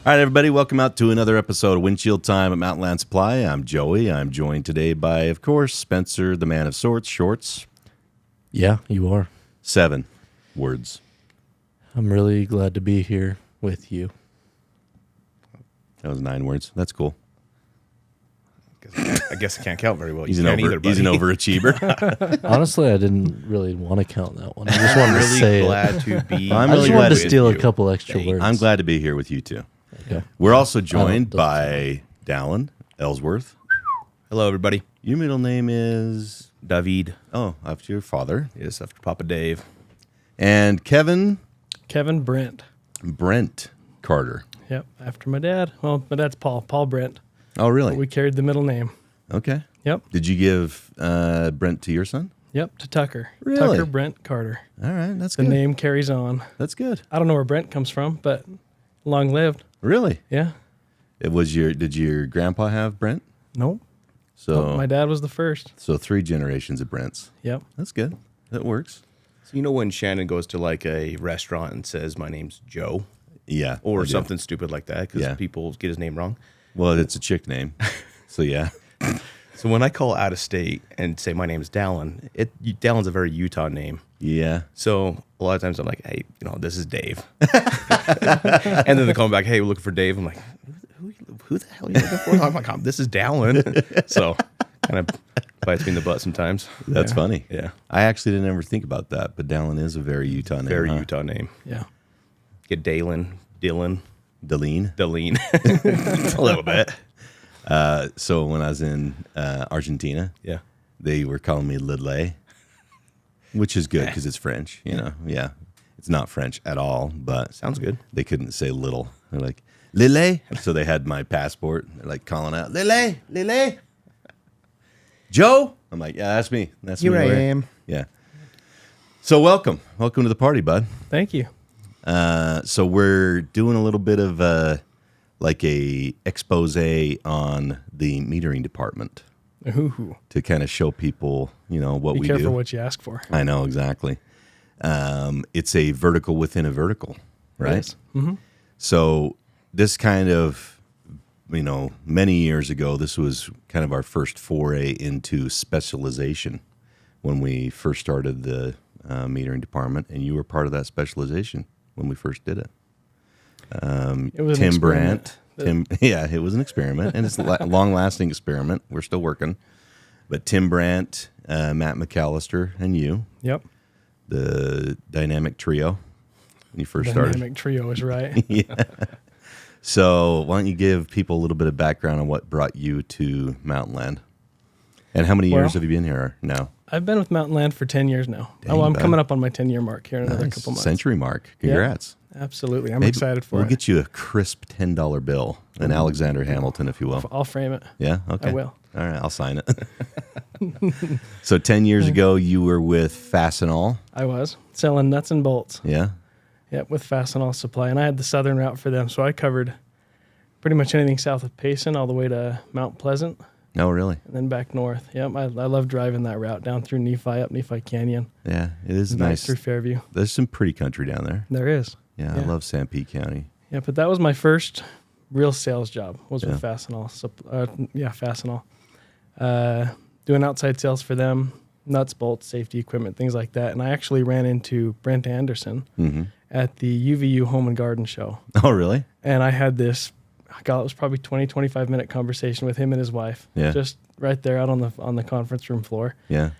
All right, everybody, welcome out to another episode of Windshield Time at Mountainland Supply. I'm Joey. I'm joined today by, of course, Spencer, the man of shorts. Yeah, you are. 7 words. I'm really glad to be here with you. That was 9 words. That's cool. I guess I can't count very well. He's an overachiever. Honestly, I didn't really want to count that one. I just wanted to say glad it. to be. I'm I really just wanted to glad steal you. a couple extra words. I'm glad to be here with you, too. Okay. We're also joined by Dallin Ellsworth. Hello, everybody. Your middle name is... David. Oh, after your father. Yes, after Papa Dave. And Kevin Brent. Carter. Yep, after my dad. Well, my dad's Paul Brent. Oh, really? But we carried the middle name. Okay. Yep, Did you give Brent to your son? yep, to Tucker. Really? Tucker Brent Carter. All right, that's The good. name carries on. That's good. I don't know where Brent comes from, but long lived. Really? Yeah. Did your grandpa have Brent? Nope. So My dad was the first. So 3 generations of Brents. Yep. That's good. That works. So you know when Shannon goes to like a restaurant and says, "My name's Joe," Yeah. or I do. something stupid like that, because Yeah. people get his name wrong. Well, it's a chick name. So yeah. So when I call out of state and say my name's Dallin, Dallin's a very Utah name. Yeah. So a lot of times I'm like, "Hey, this is Dave," and then they call me back, "Hey, we're looking for Dave." I'm like, "Who the hell are you looking for?" I'm like, "This is Dallin." So kind of bites me in the butt sometimes. That's funny. Yeah, I actually didn't ever think about that, but Dallin is a very Utah name. very huh? Utah name. Yeah. Get Dylan, Dallin. Dallin, a little bit. So when I was in Argentina, Yeah. they were calling me Lidley, which is good because it's French, you know. Yeah. It's not French at all, but Sounds good. they couldn't say little. They're like, Lille. So they had my passport. They're like calling out, Lille. Joe? I'm like, yeah, that's me. That's me. Where- Yeah. So welcome to the party, bud. Thank you. So we're doing a little bit of like a expose on the metering department Ooh. to kind of show people, what Be we careful do. what you ask for. I know, exactly. It's a vertical within a vertical, right? Yes. Mm-hmm. So this kind of, many years ago, this was kind of our first foray into specialization when we first started the metering department, and you were part of that specialization when we first did it. It was an Tim experiment. Brandt, it was an experiment, and it's a long-lasting experiment. We're still working. But Tim Brandt, Matt McAllister, and you, Yep. the dynamic trio, when you first started. Dynamic trio is right. Yeah. So why don't you give people a little bit of background on what brought you to Mountainland? And how many years have you been here now? I've been with Mountainland for 10 years now. Dang, I'm bud. coming up on my 10-year mark here in another Nice. couple months. Century mark. Congrats. Absolutely. I'm Maybe excited for we'll it. get you a crisp $10 bill, an Alexander Hamilton, if you will. I'll frame it. Yeah? Okay. I will. All right, I'll sign it. So 10 years ago, you were with Fastenal. I was selling nuts and bolts. Yeah? Yep, with Fastenal Supply. And I had the southern route for them. So I covered pretty much anything south of Payson all the way to Mount Pleasant No, really? and then back north. Yep, I love driving that route down through Nephi, up Nephi Canyon. Yeah, it is and back nice. through Fairview. There's some pretty country down there. There is. Yeah, I love Sanpete County. Yeah, but that was my first real sales job was Yeah. with Fastenal. Fastenal. Doing outside sales for them, nuts, bolts, safety equipment, things like that. And I actually ran into Brent Anderson at the UVU Home and Garden Show. Oh, really? And I had this, it was probably 20, 25-minute conversation with him and his wife. Yeah. Just right there out on the conference room floor. Yeah,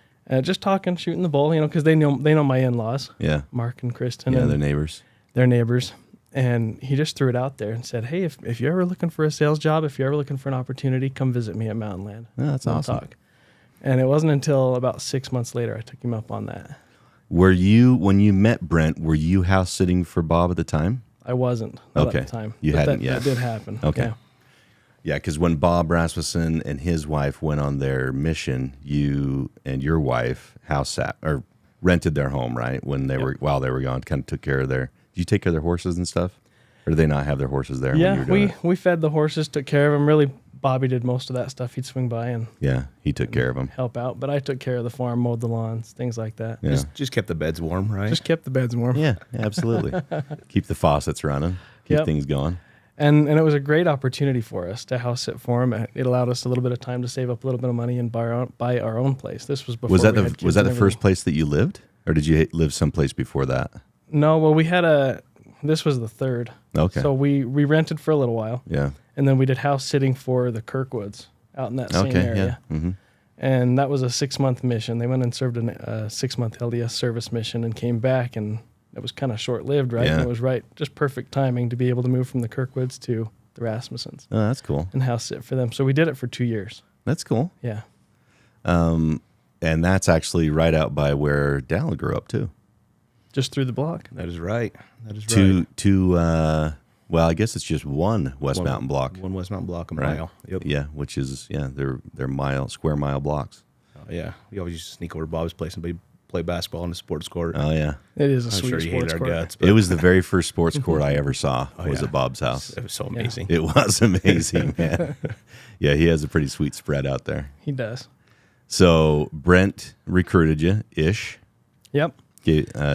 Just talking, shooting the bull, because they know my in-laws, yeah. Mark and Kristen. Yeah, and they're neighbors. their neighbors. And he just threw it out there and said, hey, if you're ever looking for a sales job, if you're ever looking for an opportunity, come visit me at Mountainland. Oh, that's We'll awesome. talk. And it wasn't until about 6 months later I took him up on that. When you met Brent, were you house sitting for Bob at the time? I wasn't not Okay. at the time. You But hadn't that, yet. That did happen. Okay. Yeah. Yeah, because when Bob Rasmussen and his wife went on their mission, you and your wife house sat or rented their home, right? When they were while they were gone, kind of took care of their. Did you take care of their horses and stuff, or did they not have their horses there? when you Yeah, were doing it? we fed the horses, took care of them. Really, Bobby did most of that stuff. He'd swing by and Yeah, he took care of them. help out. But I took care of the farm, mowed the lawns, things like that. Yeah, Just kept the beds warm, right? Just kept the beds warm. yeah, absolutely. Keep the faucets running, keep Yep. things going. And it was a great opportunity for us to house sit for him. It allowed us a little bit of time to save up a little bit of money and buy our own place. This was before Was that we had kids was that and the everything. first place that you lived, or did you live someplace before that? No, well, this was the third. Okay. So we rented for a little while, Yeah. and then we did house sitting for the Kirkwoods out in that same Okay. area. Yeah. Mm-hmm. And that was a 6-month mission. They went and served a 6-month LDS service mission and came back, and it was kind of short-lived, right? Yeah. And it was just perfect timing to be able to move from the Kirkwoods to the Rasmussens Oh, that's cool. and house sit for them. So we did it for 2 years. That's cool. Yeah. And that's actually right out by where Dallin grew up too. Just through the block. That is right. That is right. Two. Well, I guess it's just one West Mountain block. One West Mountain block, a Right. mile. Yep. Yeah, which is they're square mile blocks. Oh, yeah. We always used to sneak over to Bob's place and play basketball in the sports court. Oh yeah, It is a I'm sweet sure he hated sports our court. guts, but it was the very first sports court I ever saw. Was yeah. at Bob's house. it was so amazing. It was amazing, man. Yeah, he has a pretty sweet spread out there. He does. So Brent recruited you ish. Yep.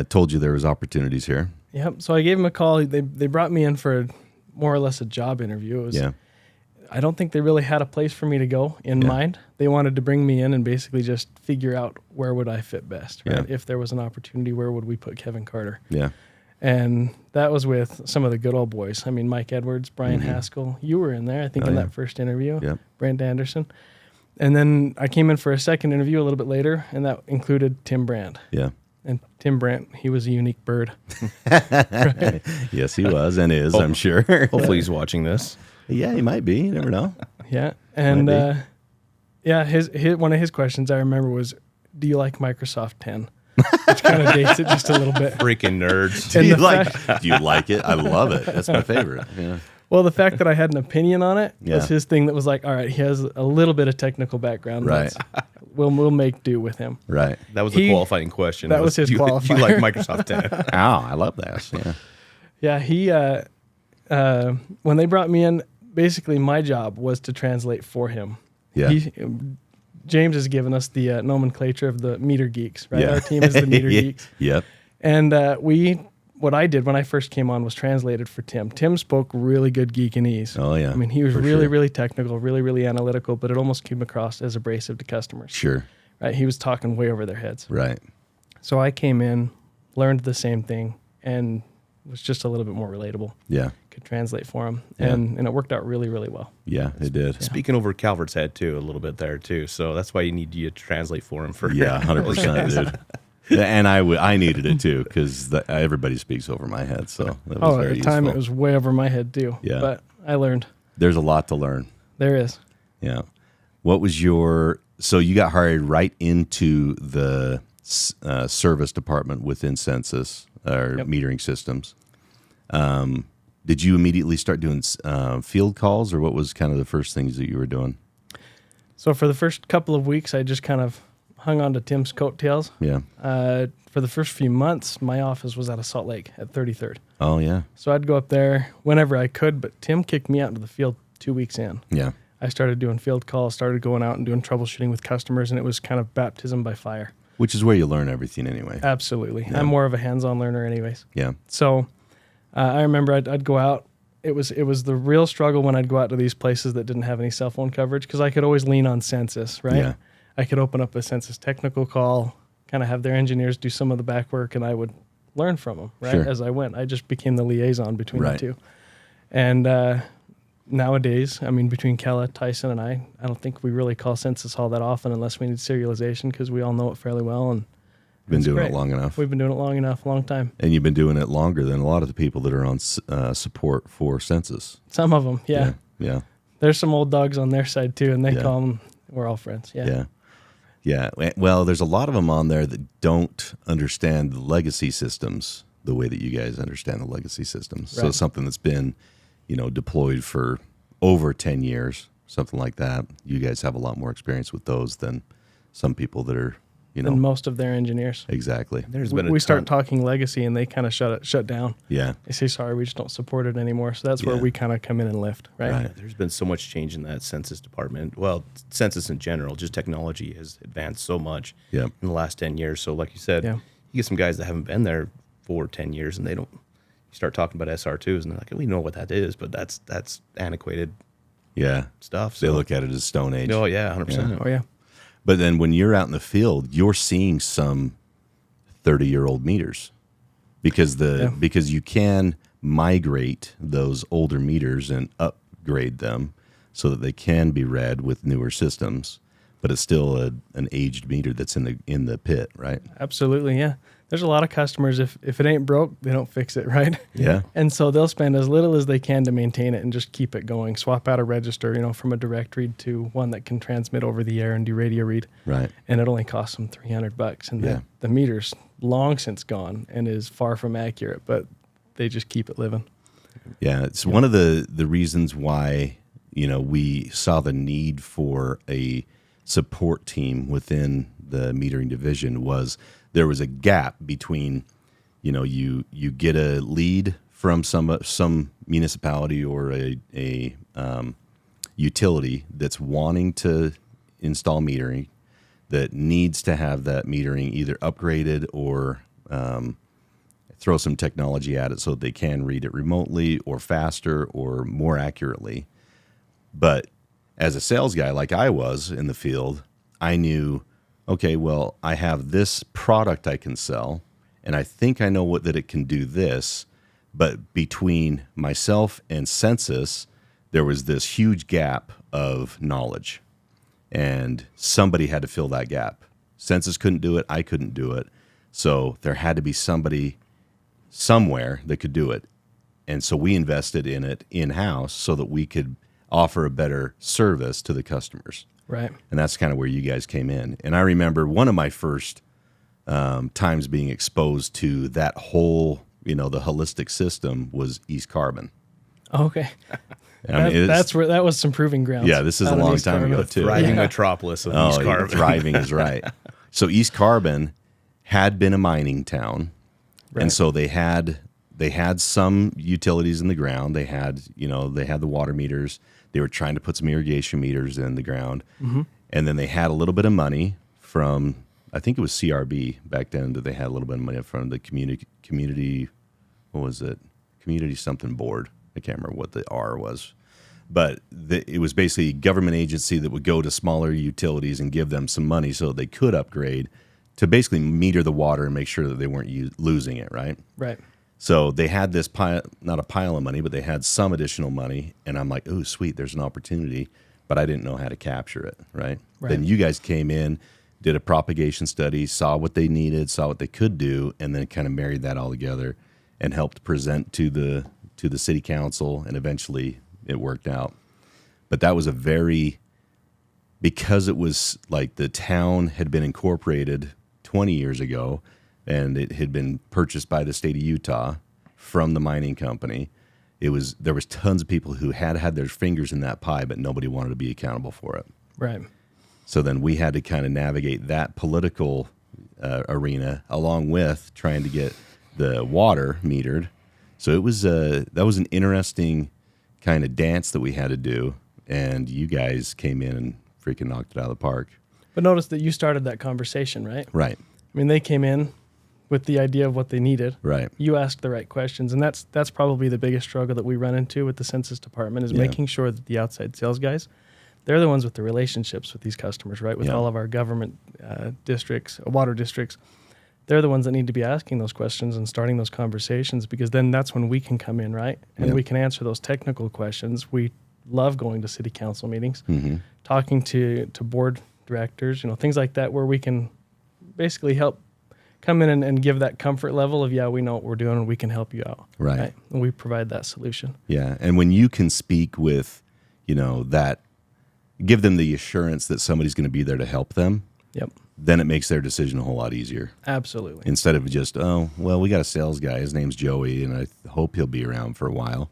Told you there was opportunities here. Yep. So I gave him a call. They brought me in for more or less a job interview. It was, Yeah, I don't think they really had a place for me to go in mind. They wanted to bring me in and basically just figure out where would I fit best, right? Yeah. If there was an opportunity, where would we put Kevin Carter? yeah, And that was with some of the good old boys. I mean, Mike Edwards, Brian Haskell. You were in there, I think, Oh, in yeah. that first interview. Yep. Brent Anderson. And then I came in for a second interview a little bit later, and that included Tim Brandt. yeah. And Tim Brandt, he was a unique bird. Yes, he was and is. I'm sure. Hopefully he's watching this. Yeah, he might be. You never know. Yeah. And Might be. yeah, his one of his questions I remember was, "Do you like Microsoft 10?" Which kind of dates it just a little bit. Freaking nerds. Do And you the like? Do you like it? I love it. That's my favorite. Yeah. Well, the fact that I had an opinion on it Yeah. was his thing. That was like, all right, he has a little bit of technical background. Right. We'll make do with him. Right. That was the He- qualifying question. that was his do you like qualifier. Microsoft 10? Oh, I love that. Yeah. Yeah, he when they brought me in, basically my job was to translate for him. Yeah. James has given us the nomenclature of the meter geeks, right? Yeah. Our team is the meter geeks. Yep. And what I did when I first came on was translated for Tim. Tim spoke really good Geekanese. Oh, yeah. I mean, he was For really, sure. really technical, really, really analytical, but it almost came across as abrasive to customers. Sure. Right? He was talking way over their heads. Right. So I came in, learned the same thing, and was just a little bit more relatable. Yeah. Could translate for him, Yeah. and it worked out really, really well. Yeah, it did. Speaking over Calvert's head, too, a little bit there, too. So that's why you need you to translate for him. For Yeah, 100%, dude. Yeah, and I needed it too because everybody speaks over my head, so that was Oh, at very the time useful. it was way over my head too. Yeah. But I learned. There's a lot to learn. There is. Yeah. What was so you got hired right into the service department within Census or Yep. metering systems. Did you immediately start doing field calls, or what was kind of the first things that you were doing? So for the first couple of weeks, I just kind of hung on to Tim's coattails. Yeah. For the first few months, my office was out of Salt Lake at 33rd. Oh, yeah. So I'd go up there whenever I could, but Tim kicked me out into the field 2 weeks in. Yeah. I started doing field calls, started going out and doing troubleshooting with customers, and it was kind of baptism by fire. Which is where you learn everything anyway. Absolutely. Yeah. I'm more of a hands-on learner anyways. Yeah. So I remember I'd go out. It was the real struggle when I'd go out to these places that didn't have any cell phone coverage, because I could always lean on Census, right? Yeah. I could open up a Census technical call, kind of have their engineers do some of the back work, and I would learn from them, right? Sure. As I went. I just became the liaison between Right. the two. And nowadays, I mean, between Kella, Tyson, and I don't think we really call Census all that often unless we need serialization, because we all know it fairly well. And Been it's doing great. it long enough. We've been doing it long enough, long time. And you've been doing it longer than a lot of the people that are on support for Census. Some of them, yeah. Yeah. There's some old dogs on their side too, and they Yeah. call them, we're all friends. Yeah. Yeah. Yeah. Well, there's a lot of them on there that don't understand the legacy systems the way that you guys understand the legacy systems. So Right. something that's been, deployed for over 10 years, something like that. You guys have a lot more experience with those than some people that are, And most of their engineers. exactly. There's been a We ton. start talking legacy, and they kind of shut down. Yeah. They say, sorry, we just don't support it anymore. So that's where Yeah. we kind of come in and lift, right? Right. There's been so much change in that census department. Well, census in general, just technology has advanced so much Yep. in the last 10 years. So like you said, Yeah. you get some guys that haven't been there for 10 years and they don't, start talking about SR2s, and they're like, we know what that is, but that's antiquated Yeah. stuff. They So. look at it as Stone Age. Oh yeah, 100%. Oh yeah. But then when you're out in the field, you're seeing some 30-year-old meters because because you can migrate those older meters and upgrade them so that they can be read with newer systems, but it's still an aged meter that's in the pit, right? Absolutely, yeah. There's a lot of customers, if it ain't broke, they don't fix it, right? Yeah. And so they'll spend as little as they can to maintain it and just keep it going. Swap out a register, from a direct read to one that can transmit over the air and do radio read. Right. And it only costs them $300. And Yeah. the meter's long since gone and is far from accurate, but they just keep it living. Yeah, it's one of the reasons why, we saw the need for a support team within the metering division was there was a gap between, you get a lead from some municipality or a utility that's wanting to install metering that needs to have that metering either upgraded or throw some technology at it so they can read it remotely or faster or more accurately. But as a sales guy, like I was in the field, I knew, okay, well, I have this product I can sell, and I think I know that it can do this. But between myself and Census, there was this huge gap of knowledge, and somebody had to fill that gap. Census couldn't do it. I couldn't do it. So there had to be somebody somewhere that could do it. And so we invested in it in-house so that we could offer a better service to the customers. Right. And that's kind of where you guys came in. And I remember one of my first times being exposed to that whole, the holistic system was East Carbon. Okay. I mean, That's where that was some proving ground. Yeah, this is a long time ago too. Thriving Yeah. metropolis of Oh, East yeah, Carbon. thriving is right. So East Carbon had been a mining town, Right. and so they had some utilities in the ground. They had the water meters. They were trying to put some irrigation meters in the ground, and then they had a little bit of money from, I think it was CRB back then, that they had a little bit of money from the community. What was it? Community something board. I can't remember what the R was. But it was basically a government agency that would go to smaller utilities and give them some money so they could upgrade to basically meter the water and make sure that they weren't losing it, right? Right. So they had this not a pile of money, but they had some additional money. And I'm like, oh, sweet, there's an opportunity. But I didn't know how to capture it, right? Then you guys came in, did a propagation study, saw what they needed, saw what they could do, and then kind of married that all together and helped present to the city council, and eventually it worked out. But that was because it was like the town had been incorporated 20 years ago, and it had been purchased by the state of Utah from the mining company. There was tons of people who had their fingers in that pie, but nobody wanted to be accountable for it. Right. So then we had to kind of navigate that political arena along with trying to get the water metered. So that was an interesting kind of dance that we had to do, and you guys came in and freaking knocked it out of the park. But notice that you started that conversation, right? Right. I mean, they came in with the idea of what they needed. Right. You asked the right questions, and that's probably the biggest struggle that we run into with the census department is making sure that the outside sales guys, they're the ones with the relationships with these customers, right? With all of our government districts, water districts. They're the ones that need to be asking those questions and starting those conversations, because then that's when we can come in, right? And we can answer those technical questions. We love going to city council meetings, talking to board directors, things like that, where we can basically help come in and give that comfort level of, we know what we're doing and we can help you out. Right. And we provide that solution. Yeah. And when you can speak with, that, give them the assurance that somebody's going to be there to help them. Yep. Then it makes their decision a whole lot easier. Absolutely. Instead of just, oh, well, we got a sales guy. His name's Joey, and I hope he'll be around for a while.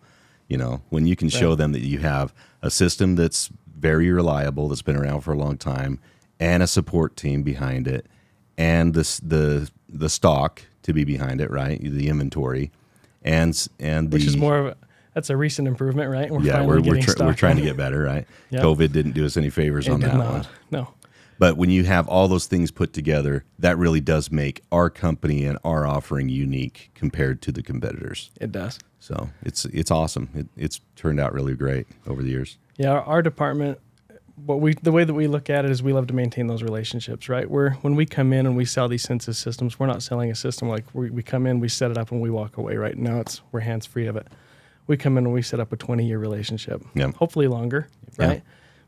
When you can show them that you have a system that's very reliable, that's been around for a long time, and a support team behind it, and the stock to be behind it, right? The inventory, and which is more of that's a recent improvement, right? We're trying to get better, right? Yep. COVID didn't do us any favors on that one. No. But when you have all those things put together, that really does make our company and our offering unique compared to the competitors. It does. So it's awesome. It's turned out really great over the years. Yeah, our department, the way that we look at it is we love to maintain those relationships, right? When we come in and we sell these census systems, we're not selling a system like we come in, we set it up, and we walk away. Right now, we're hands free of it. We come in and we set up a 20-year relationship, hopefully longer, right? Yeah.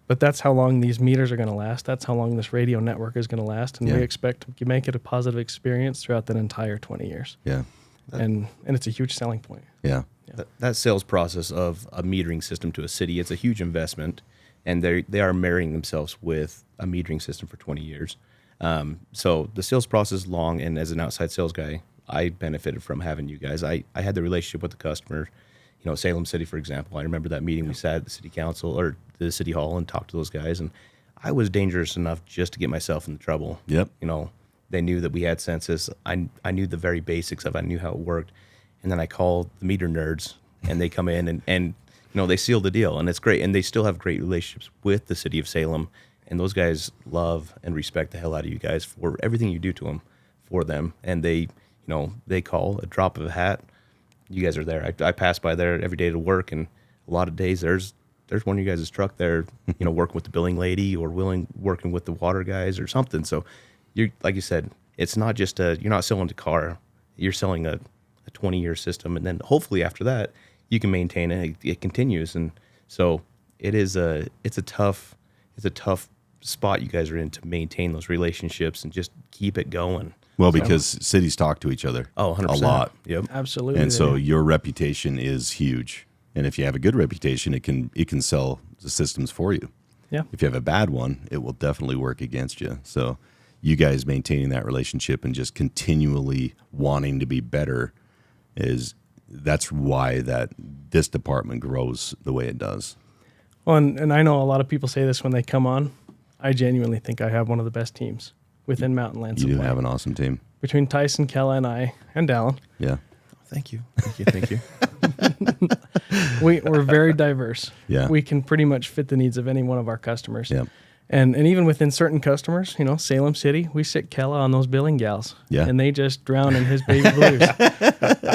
But that's how long these meters are going to last. That's how long this radio network is going to last, and we expect to make it a positive experience throughout that entire 20 years. Yeah, and it's a huge selling point. Yeah. That sales process of a metering system to a city, it's a huge investment, and they are marrying themselves with a metering system for 20 years. So the sales process is long, and as an outside sales guy, I benefited from having you guys. I had the relationship with the customer. Salem City, for example. I remember that meeting we sat at the city council or the city hall and talked to those guys, and I was dangerous enough just to get myself into trouble. Yep. They knew that we had census. I knew the very basics of it. I knew how it worked. And then I called the meter nerds, and they come in and they seal the deal, and it's great. And they still have great relationships with the city of Salem, and those guys love and respect the hell out of you guys for everything you do for them. And they call a drop of a hat. You guys are there. I pass by there every day to work, and a lot of days there's one of you guys' truck there, working with the billing lady or working with the water guys or something. So you're, like you said, it's not just you're not selling a car, you're selling a 20-year system, and then hopefully after that you can maintain it. It continues, and so it's a tough spot you guys are in to maintain those relationships and just keep it going. Well, because cities talk to each other 100%. A lot. Yep. Absolutely. And so your reputation is huge. And if you have a good reputation, it can sell the systems for you. Yeah. If you have a bad one, it will definitely work against you. So you guys maintaining that relationship and just continually wanting to be better that's why this department grows the way it does. Well, and I know a lot of people say this when they come on. I genuinely think I have one of the best teams within Mountainland Supply. You do have an awesome team. Between Tyson, Kella, and I, and Dallin. Yeah. Thank you. We're very diverse. Yeah. We can pretty much fit the needs of any one of our customers. Yep. And even within certain customers, Salem City, we sit Kella on those billing gals. Yeah. And they just drown in his baby blues.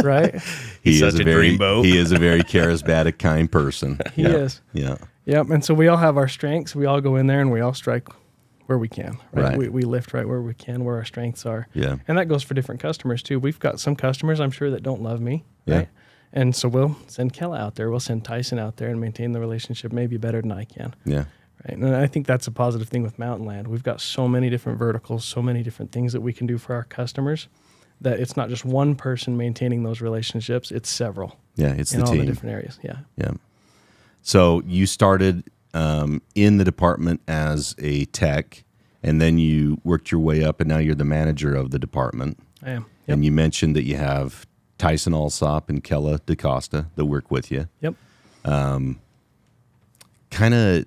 Right? He Such is a very dreamboat. He is a very charismatic, kind person. He is. Yeah. Yep. And so we all have our strengths. We all go in there and we all strike where we can. Right. Right. We lift right where we can, where our strengths are. Yeah. And that goes for different customers too. We've got some customers, I'm sure, that don't love me. Yeah. Right. And so we'll send Kella out there. We'll send Tyson out there and maintain the relationship maybe better than I can. Yeah. Right. And I think that's a positive thing with Mountainland. We've got so many different verticals, so many different things that we can do for our customers that it's not just one person maintaining those relationships, it's several. Yeah, it's in the all team. the different areas. Yeah. Yeah. So you started in the department as a tech, and then you worked your way up, and now you're the manager of the department. I am. Yep. And you mentioned that you have Tyson Alsop and Kella DaCosta that work with you. Yep. Kind of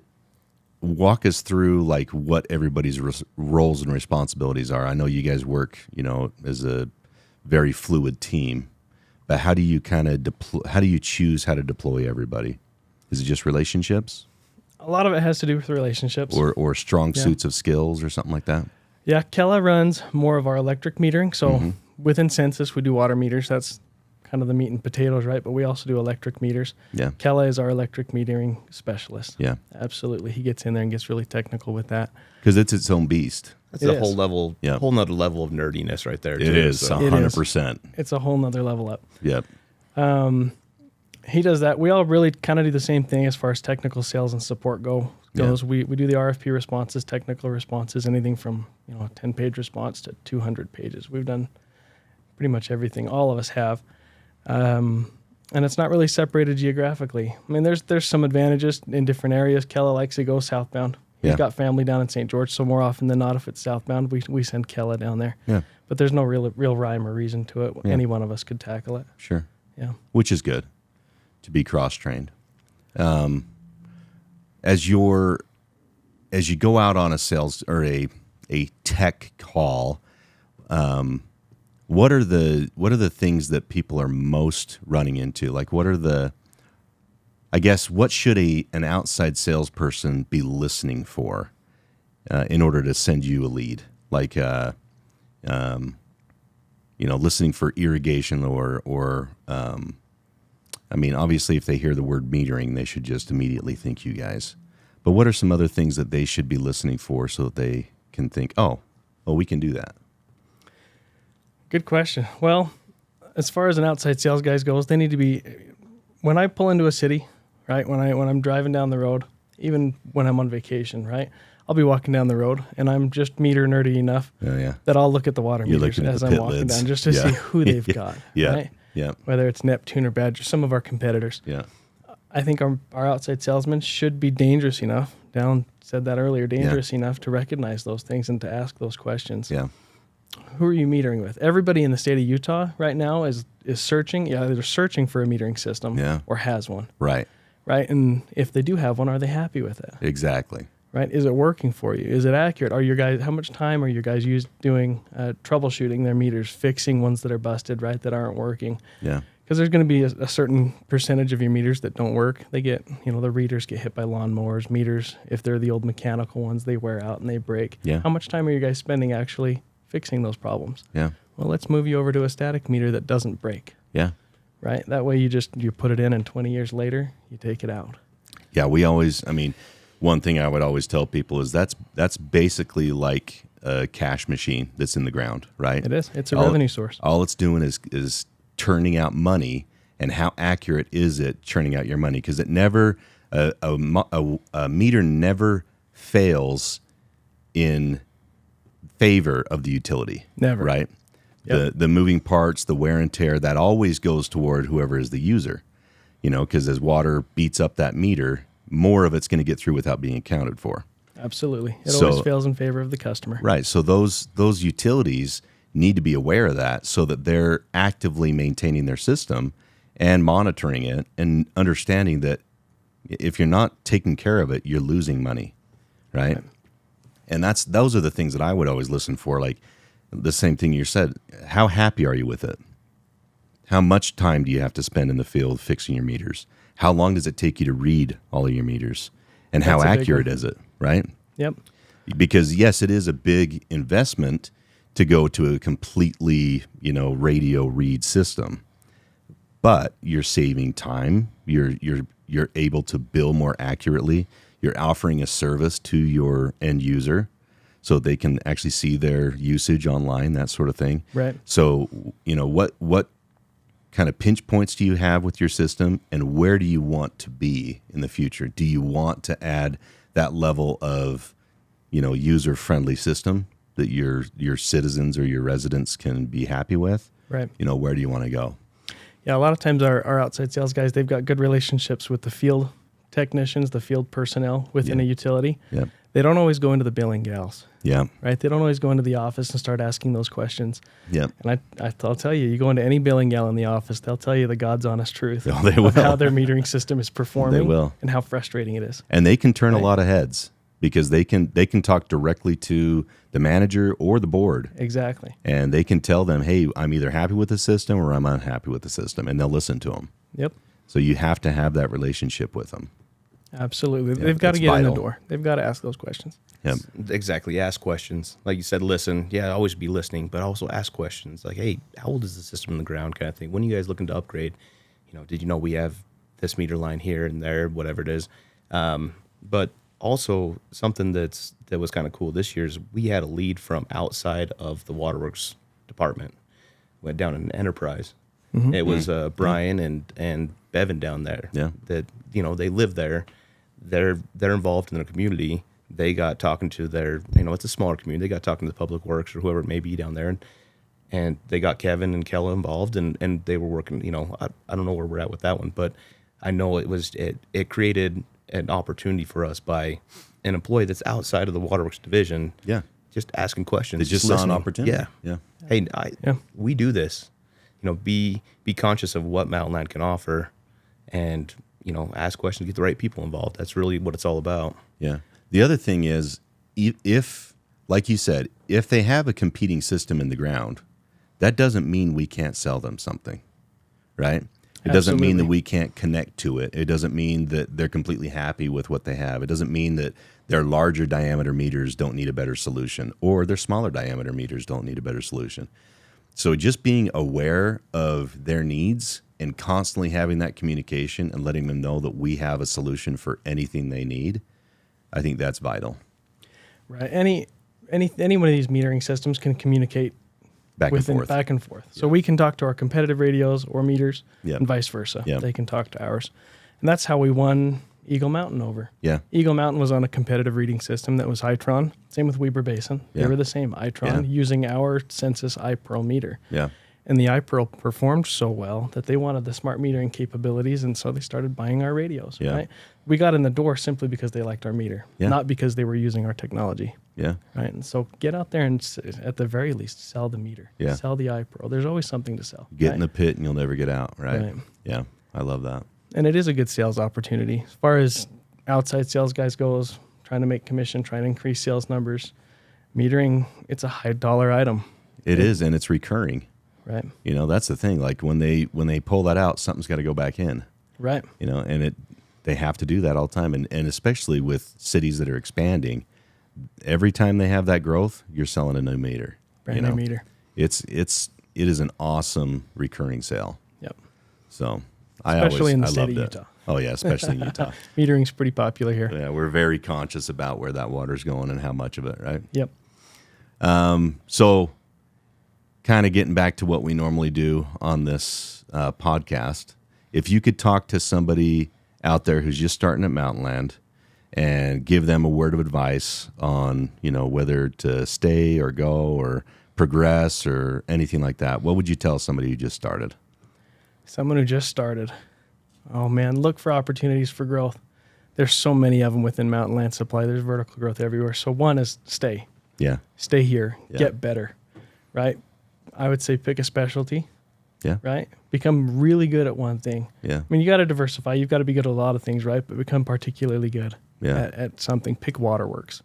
walk us through like what everybody's roles and responsibilities are. I know you guys work, as a very fluid team, but how do you how do you choose how to deploy everybody? Is it just relationships? A lot of it has to do with relationships. Or strong suits of skills or something like that? Yeah, Kella runs more of our electric metering. So within census, we do water meters. That's kind of the meat and potatoes, right? But we also do electric meters. Yeah. Kella is our electric metering specialist. Yeah. Absolutely. He gets in there and gets really technical with that. Because it's its own beast. That's It a is. whole nother level of nerdiness right there. It too, is, so. 100%. It's a whole nother level up. Yep. He does that. We all really kind of do the same thing as far as technical sales and support goes. Yeah. We do the RFP responses, technical responses, anything from a 10-page response to 200 pages. We've done pretty much everything. All of us have. And it's not really separated geographically. I mean, there's some advantages in different areas. Kella likes to go southbound. He's Yeah. got family down in St. George, so more often than not, if it's southbound, we send Kella down there. Yeah. But there's no real rhyme or reason to it. Yeah. Any one of us could tackle it. Sure. Yeah. Which is good to be cross-trained. As you go out on a sales or a tech call, what are the things that people are most running into? Like, what should an outside salesperson be listening for? in order to send you a lead, like listening for irrigation or I mean, obviously, if they hear the word metering, they should just immediately think you guys. But what are some other things that they should be listening for so that they can think, oh, we can do that? Good question. Well, as far as an outside sales guy goes, they need to be, when I pull into a city, right, when I'm driving down the road, even when I'm on vacation, right, I'll be walking down the road, and I'm just meter nerdy enough that I'll look at the water meters as I'm walking down just to see who they've got, right? Yeah. Whether it's Neptune or Badger, some of our competitors. Yeah. I think our outside salesmen should be dangerous enough, Dallin said that earlier, dangerous enough to recognize those things and to ask those questions. Yeah. Who are you metering with? Everybody in the state of Utah right now is searching. Yeah, they're searching for a metering system or has one. Right. Right. And if they do have one, are they happy with it? Exactly. Right. Is it working for you? Is it accurate? Are your guys, how much time are your guys doing troubleshooting their meters, fixing ones that are busted, right, that aren't working? Yeah. Because there's going to be a certain percentage of your meters that don't work. They get, the readers get hit by lawnmowers. Meters, if they're the old mechanical ones, they wear out and they break. Yeah. How much time are you guys spending actually fixing those problems? Yeah. Well, let's move you over to a static meter that doesn't break. Yeah. Right? That way you put it in and 20 years later, you take it out. Yeah, one thing I would always tell people is that's basically like a cash machine that's in the ground, right? It is. It's a revenue source. All it's doing is turning out money, and how accurate is it churning out your money? Because it never a meter never fails in favor of the utility. Never. Right? Yep. The moving parts, the wear and tear, that always goes toward whoever is the user. Because as water beats up that meter, more of it's going to get through without being accounted for. Absolutely. It always fails in favor of the customer. Right. So those utilities need to be aware of that so that they're actively maintaining their system and monitoring it and understanding that if you're not taking care of it, you're losing money. Right. And those are the things that I would always listen for. Like the same thing you said, how happy are you with it? How much time do you have to spend in the field fixing your meters? How long does it take you to read all of your meters? And how accurate is it, right? Yep. Because, yes, it is a big investment to go to a completely, radio read system. But you're saving time. You're able to bill more accurately. You're offering a service to your end user so they can actually see their usage online, that sort of thing. Right. So, what kind of pinch points do you have with your system, and where do you want to be in the future? Do you want to add that level of, user-friendly system that your citizens or your residents can be happy with? Right. Where do you want to go? Yeah, a lot of times our outside sales guys, they've got good relationships with the field technicians, the field personnel within a utility. Yeah. They don't always go into the billing gals. Yeah. Right? They don't always go into the office and start asking those questions. Yeah. And I'll tell you, you go into any billing gal in the office, they'll tell you the God's honest truth Oh, they will. of how their metering system is performing. They will. And how frustrating it is. And they can turn a lot of heads because they can talk directly to the manager or the board. Exactly. And they can tell them, hey, I'm either happy with the system or I'm unhappy with the system. And they'll listen to them. Yep. So you have to have that relationship with them. Absolutely. Yeah, They've got to get in vital. the door. They've got to ask those questions. Yep. Exactly. Ask questions. Like you said, listen. Yeah, always be listening, but also ask questions. Like, hey, how old is the system in the ground kind of thing? When are you guys looking to upgrade? Did you know we have this meter line here and there, whatever it is? But also something that was kind of cool this year is we had a lead from outside of the waterworks department. Went down in Enterprise. Mm-hmm. It was Brian and Bevan down there. Yeah. That they live there. They're involved in the community. They got talking to their it's a smaller community. They got talking to the Public Works or whoever it may be down there, and they got Kevin and Kella involved, and they were working. I don't know where we're at with that one, but I know it created an opportunity for us by an employee that's outside of the Waterworks division. Yeah. Just asking questions. They just saw an listening. opportunity. Yeah. Yeah. Hey, we do this. Be conscious of what Mountainland can offer, and ask questions, get the right people involved. That's really what it's all about. Yeah. The other thing is, if, like you said, if they have a competing system in the ground, that doesn't mean we can't sell them something, right? It doesn't mean that we can't connect to it. It doesn't mean that they're completely happy with what they have. It doesn't mean that their larger diameter meters don't need a better solution, or their smaller diameter meters don't need a better solution. So just being aware of their needs and constantly having that communication and letting them know that we have a solution for anything they need, I think that's vital. Right. Any one of these metering systems can communicate Back and forth. So we can talk to our competitive radios or meters, Yep. and vice versa. Yep. They can talk to ours. And that's how we won Eagle Mountain over. Yeah. Eagle Mountain was on a competitive reading system that was Itron. Same with Weber Basin. They Yeah. were the same Itron Yeah. using our Census iPearl meter. Yeah. And the iPearl performed so well that they wanted the smart metering capabilities, and so they started buying our radios. Yeah. Right? We got in the door simply because they liked our meter, Yeah. not because they were using our technology. Yeah. Right? And so get out there and, at the very least, sell the meter. Yeah. Sell the iPearl. There's always something to sell. Get right? in the pit and you'll never get out, right? Right. Yeah. I love that. And it is a good sales opportunity. As far as outside sales guys goes, trying to make commission, trying to increase sales numbers, metering, it's a high dollar item. It is, and it's recurring. Right? You know, that's the thing. Like when they pull that out, something's got to go back in. Right. You know, and they have to do that all the time. And especially with cities that are expanding, every time they have that growth, you're selling a new meter. Brand new meter. It is an awesome recurring sale. Yep. So Especially in the I state of loved it. Utah. Oh yeah, especially in Utah. Metering's pretty popular here. Yeah, we're very conscious about where that water's going and how much of it, right? Yep. So kind of getting back to what we normally do on this podcast, if you could talk to somebody out there who's just starting at Mountainland and give them a word of advice on, you know, whether to stay or go or progress or anything like that, what would you tell somebody who just started? Someone who just started. Oh man, look for opportunities for growth. There's so many of them within Mountainland Supply. There's vertical growth everywhere. So one is stay. Yeah. Stay here. Yeah. Get better. Right? I would say pick a specialty. Yeah. Right? Become really good at one thing. Yeah. I mean, you got to diversify. You've got to be good at a lot of things, right? But become particularly good at something. Pick waterworks,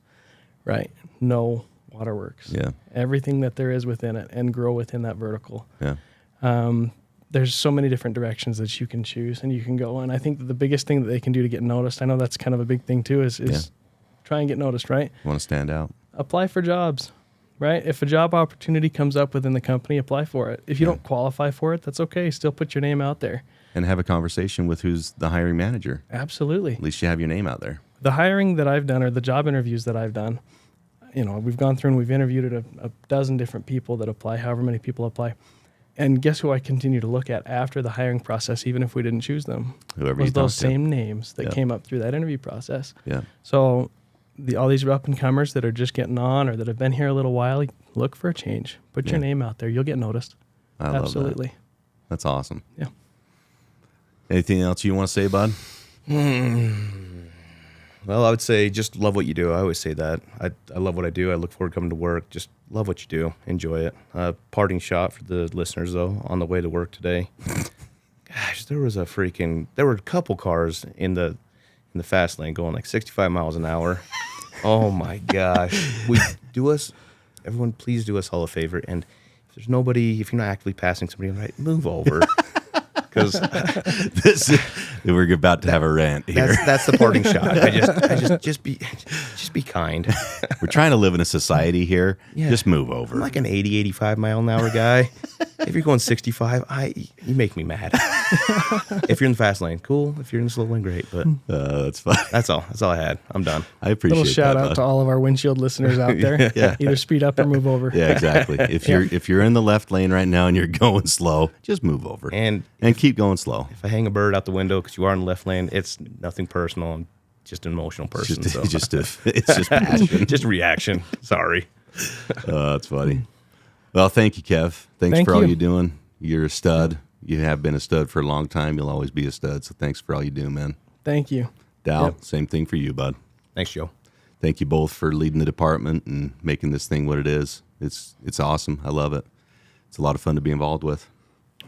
right? Know waterworks. Yeah. Everything that there is within it, and grow within that vertical. Yeah. There's so many different directions that you can choose and you can go. And I think that the biggest thing that they can do to get noticed, I know that's kind of a big thing too, is try and get noticed, right? Want to stand out? Apply for jobs, right? If a job opportunity comes up within the company, apply for it. If you don't qualify for it, that's okay. Still put your name out there. And have a conversation with who's the hiring manager. Absolutely. At least you have your name out there. The hiring that I've done, or the job interviews that I've done, you know, we've gone through and we've interviewed a dozen different people that apply, however many people apply. And guess who I continue to look at after the hiring process, even if we didn't choose them? Whoever was you those talked to. same names that came up through that interview process. Yeah. So all these up and comers that are just getting on or that have been here a little while, look for a change. Put your name out there. You'll get noticed. I love Absolutely. that. That's awesome. Yeah. Anything else you want to say, bud? Well, I would say just love what you do. I always say that. I love what I do. I look forward to coming to work. Just love what you do. Enjoy it. Parting shot for the listeners, though, on the way to work today. Gosh, there were a couple cars in the fast lane going like 65 miles an hour. Oh, my gosh. Everyone, please do us all a favor. And if you're not actively passing somebody, right, move over. Because we're about to have a rant here. that's the parting shot. Just be kind. We're trying to live in a society here. Yeah. Just move over. I'm like an 80, 85 mile an hour guy. If you're going 65, you make me mad. If you're in the fast lane, cool. If you're in the slow lane, great. But That's fine. that's all. That's all I had. I'm done. I appreciate Little shout that, out bud. to all of our Windshield listeners out there. Yeah. Either speed up or move over. Yeah, exactly. If you're in the left lane right now and you're going slow, just move over And keep going slow. if I hang a bird out the window because you are in the left lane, it's nothing personal. I'm just an emotional person. It's just passion. just reaction. Sorry. That's funny. Well, thank you, Kev. Thanks Thank for all you. you're doing. You're a stud. You have been a stud for a long time. You'll always be a stud. So thanks for all you do, man. Thank you. Dal, Yep. same thing for you, bud. Thanks, Joe. Thank you both for leading the department and making this thing what it is. It's awesome. I love it. It's a lot of fun to be involved with.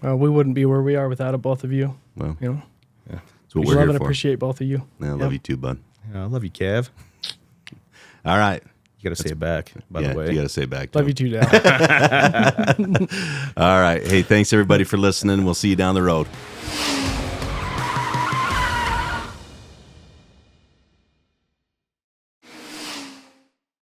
We wouldn't be where we are without both of you. Well, You know, that's what we we're love here and for. appreciate both of you. Yeah, I love you too, bud. Yeah, I love you, Kev. All right. You got to say it back, by yeah, the way. you got to say it back to Love him. you too, Dad. All right. Hey, thanks everybody for listening. We'll see you down the road.